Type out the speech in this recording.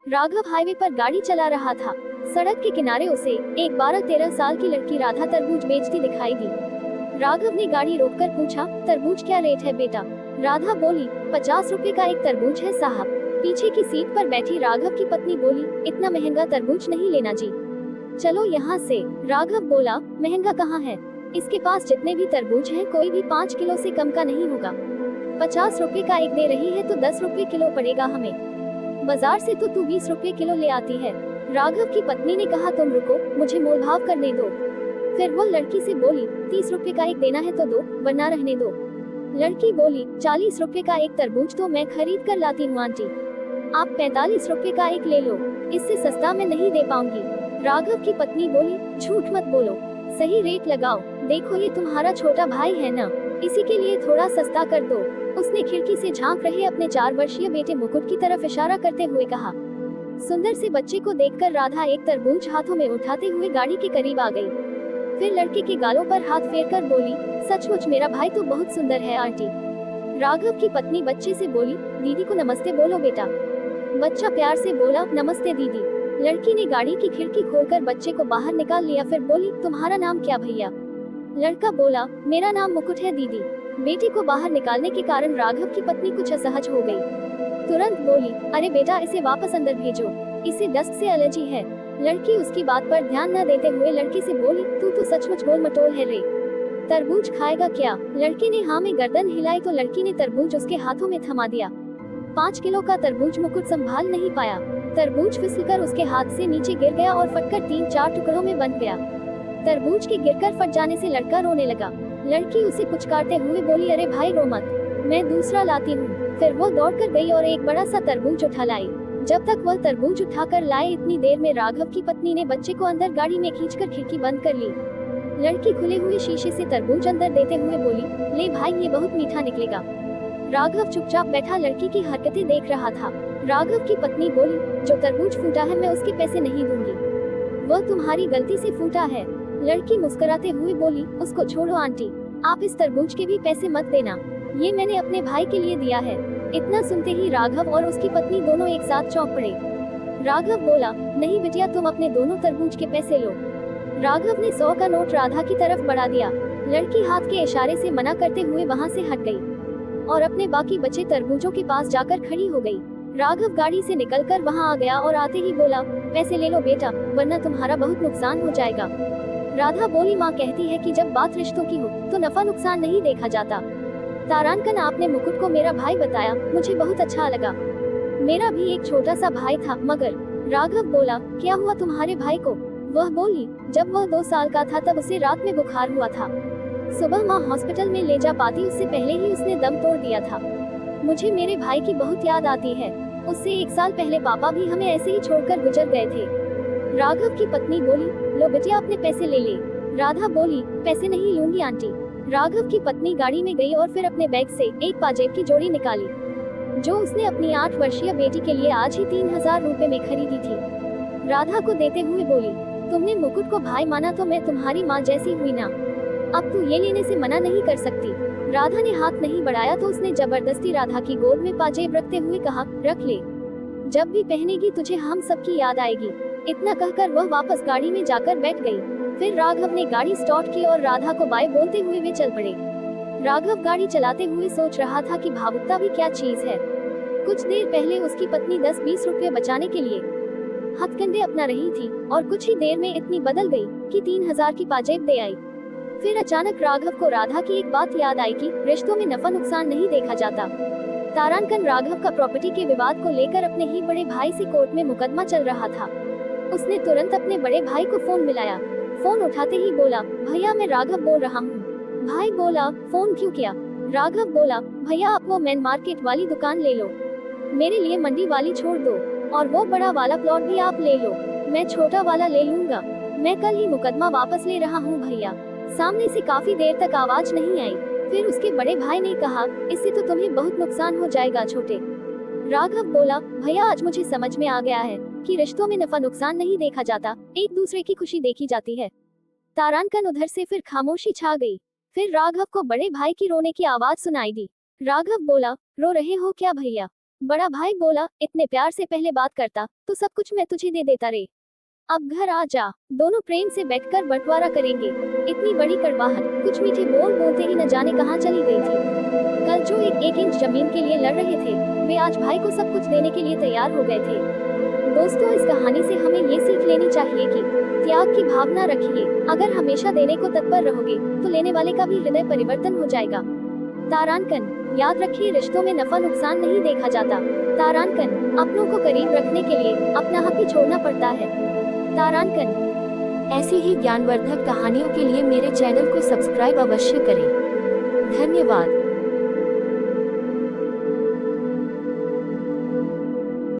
Raghav highway पर गाड़ी चला रहा था। सड़क के किनारे उसे एक 12-13 साल की लड़की राधा तरबूज बेचती दिखाई दी। राघव ने गाड़ी रोककर पूछा, तरबूज क्या रेट है बेटा? राधा बोली, 50 रुपए का एक तरबूज है साहब। पीछे की सीट पर बैठी राघव की पत्नी बोली, इतना महंगा तरबूज नहीं लेना जी, चलो यहाँ से। राघव बोला, महंगा कहाँ है, इसके पास जितने भी तरबूज हैं कोई भी 5 किलो से कम का नहीं होगा। 50 रुपए का एक दे रही है तो 10 रुपए किलो पड़ेगा हमें, बाजार से तो तू 20 रुपए किलो ले आती है। राघव की पत्नी ने कहा, तुम रुको, मुझे मोल भाव करने दो। फिर वो लड़की से बोली, 30 रुपए का एक देना है तो दो, वरना रहने दो। लड़की बोली, 40 रुपए का एक तरबूज तो मैं खरीद कर लाती हूँ आंटी, आप 45 रुपए का एक ले लो, इससे सस्ता मैं नहीं दे पाऊंगी। राघव की पत्नी बोली, झूठ मत बोलो, सही रेट लगाओ, देखो ये तुम्हारा छोटा भाई है ना, इसी के लिए थोड़ा सस्ता कर दो। उसने खिड़की से झांक रहे अपने 4 वर्षीय बेटे मुकुट की तरफ इशारा करते हुए कहा। सुंदर से बच्चे को देखकर राधा एक तरबूज हाथों में उठाते हुए गाड़ी के करीब आ गई। फिर लड़के के गालों पर हाथ फेरकर बोली, सचमुच मेरा भाई तो बहुत सुंदर है आंटी। राघव की पत्नी बच्चे से बोली, दीदी को नमस्ते बोलो बेटा। बच्चा प्यार से बोला, नमस्ते दीदी। लड़की ने गाड़ी की खिड़की खोलकर बच्चे को बाहर निकाल लिया। फिर बोली, तुम्हारा नाम क्या भैया? लड़का बोला, मेरा नाम मुकुट है दीदी। बेटी को बाहर निकालने के कारण राघव की पत्नी कुछ असहज हो गई। तुरंत बोली, अरे बेटा इसे वापस अंदर भेजो, इसे डस्ट से एलर्जी है। लड़की उसकी बात पर ध्यान न देते हुए लड़के से बोली, तू तो सचमुच गोल मटोल है रे, तरबूज खाएगा क्या? लड़के ने हाँ में गर्दन हिलाई तो लड़की ने तरबूज उसके हाथों में थमा दिया। 5 किलो का तरबूज मुकुट संभाल नहीं पाया, तरबूज फिसलकर उसके हाथ से नीचे गिर गया और फटकर 3-4 टुकड़ों में बन गया। तरबूज के गिरकर फट जाने से लड़का रोने लगा। लड़की उसे पुचकारते हुए बोली, अरे भाई रो मत, मैं दूसरा लाती हूँ। फिर वो दौड़कर गई और एक बड़ा सा तरबूज उठा लाई। जब तक वह तरबूज उठाकर लाए इतनी देर में राघव की पत्नी ने बच्चे को अंदर गाड़ी में खींचकर खिड़की बंद कर ली। लड़की खुले हुए शीशे से तरबूज अंदर देते हुए बोली, ले भाई ये बहुत मीठा निकलेगा। राघव चुपचाप बैठा लड़की की हरकतें देख रहा था। राघव की पत्नी बोली, जो तरबूज फूटा है मैं उसके पैसे नहीं दूंगी, वह तुम्हारी गलती से फूटा है। लड़की मुस्कुराते हुए बोली, उसको छोड़ो आंटी, आप इस तरबूज के भी पैसे मत देना, ये मैंने अपने भाई के लिए दिया है। इतना सुनते ही राघव और उसकी पत्नी दोनों एक साथ चौंक पड़े। राघव बोला, नहीं बिटिया तुम अपने दोनों तरबूज के पैसे लो। राघव ने 100 का नोट राधा की तरफ बढ़ा दिया। लड़की हाथ के इशारे से मना करते हुए वहां से हट गई और अपने बाकी बचे तरबूजों के पास जाकर खड़ी हो गई। राघव गाड़ी से निकलकर वहां आ गया और आते ही बोला, पैसे ले लो बेटा, वरना तुम्हारा बहुत नुकसान हो जाएगा। राधा बोली, माँ कहती है कि जब बात रिश्तों की हो तो नफा नुकसान नहीं देखा जाता। तारांकन आपने मुकुट को मेरा भाई बताया, मुझे बहुत अच्छा लगा। मेरा भी एक छोटा सा भाई था मगर। राघव बोला, क्या हुआ तुम्हारे भाई को? वह बोली, जब वह 2 साल का था तब उसे रात में बुखार हुआ था। सुबह माँ हॉस्पिटल में ले जा पाती उससे पहले ही उसने दम तोड़ दिया था। मुझे मेरे भाई की बहुत याद आती है, उससे 1 साल पहले पापा भी हमें ऐसे ही छोड़कर गुजर गए थे। राघव की पत्नी बोली, लो बेटिया अपने पैसे ले ले। राधा बोली, पैसे नहीं लूंगी आंटी। राघव की पत्नी गाड़ी में गई और फिर अपने बैग से एक पाजेब की जोड़ी निकाली, जो उसने अपनी 8 वर्षीय बेटी के लिए आज ही 3000 रुपए में खरीदी थी। राधा को देते हुए बोली, तुमने मुकुट को भाई माना तो मैं तुम्हारी माँ जैसी हुई ना, अब तू ये लेने से मना नहीं कर सकती। राधा ने हाथ नहीं बढ़ाया तो उसने जबरदस्ती राधा की गोद में पाजेब रखते हुए कहा, रख ले, जब भी पहनेगी तुझे हम सबकी याद आएगी। इतना कहकर वह वापस गाड़ी में जाकर बैठ गई। फिर राघव ने गाड़ी स्टार्ट की और राधा को बाय बोलते हुए वे चल पड़े। राघव गाड़ी चलाते हुए सोच रहा था कि भावुकता भी क्या चीज है। कुछ देर पहले उसकी पत्नी 10-20 रुपए बचाने के लिए हथकंडे अपना रही थी और कुछ ही देर में इतनी बदल गई कि 3000 की पाजेब दे आई। फिर अचानक राघव को राधा की एक बात याद आई कि रिश्तों में नफा नुकसान नहीं देखा जाता। तारांकन राघव का प्रॉपर्टी के विवाद को लेकर अपने ही बड़े भाई से कोर्ट में मुकदमा चल रहा था। उसने तुरंत अपने बड़े भाई को फोन मिलाया। फोन उठाते ही बोला, भैया मैं राघव बोल रहा हूँ। भाई बोला, फोन क्यों किया? राघव बोला, भैया आप वो मेन मार्केट वाली दुकान ले लो, मेरे लिए मंडी वाली छोड़ दो, और वो बड़ा वाला प्लॉट भी आप ले लो, मैं छोटा वाला ले लूंगा। मैं कल ही मुकदमा वापस ले रहा हूँ भैया। सामने से काफी देर तक आवाज नहीं आई। फिर उसके बड़े भाई ने कहा, इससे तो तुम्हें बहुत नुकसान हो जाएगा छोटे। राघव बोला, भैया आज मुझे समझ में आ गया है कि रिश्तों में नफा नुकसान नहीं देखा जाता, एक दूसरे की खुशी देखी जाती है। तारांकन उधर से फिर खामोशी छा गई। फिर राघव को बड़े भाई की रोने की आवाज सुनाई दी। राघव बोला, रो रहे हो क्या भैया? बड़ा भाई बोला, इतने प्यार से पहले बात करता तो सब कुछ मैं तुझे दे देता रे। अब घर आ जा। दोनों प्रेम से बैठकर बंटवारा करेंगे। इतनी बड़ी कड़वाहट कुछ मीठे बोल बोलते ही न जाने कहाँ चली गई थी। कल जो एक इंच जमीन के लिए लड़ रहे थे, वे आज भाई को सब कुछ देने के लिए तैयार हो गए थे। दोस्तों, इस कहानी से हमें ये सीख लेनी चाहिए कि त्याग की भावना रखिए। अगर हमेशा देने को तत्पर रहोगे तो लेने वाले का भी हृदय परिवर्तन हो जाएगा। तारांकन, याद रखिए, रिश्तों में नफा नुकसान नहीं देखा जाता। तारांकन, अपनों को करीब रखने के लिए अपना हक भी छोड़ना पड़ता है। तारांकन, ऐसी ही ज्ञानवर्धक कहानियों के लिए मेरे चैनल को सब्सक्राइब अवश्य करें। धन्यवाद।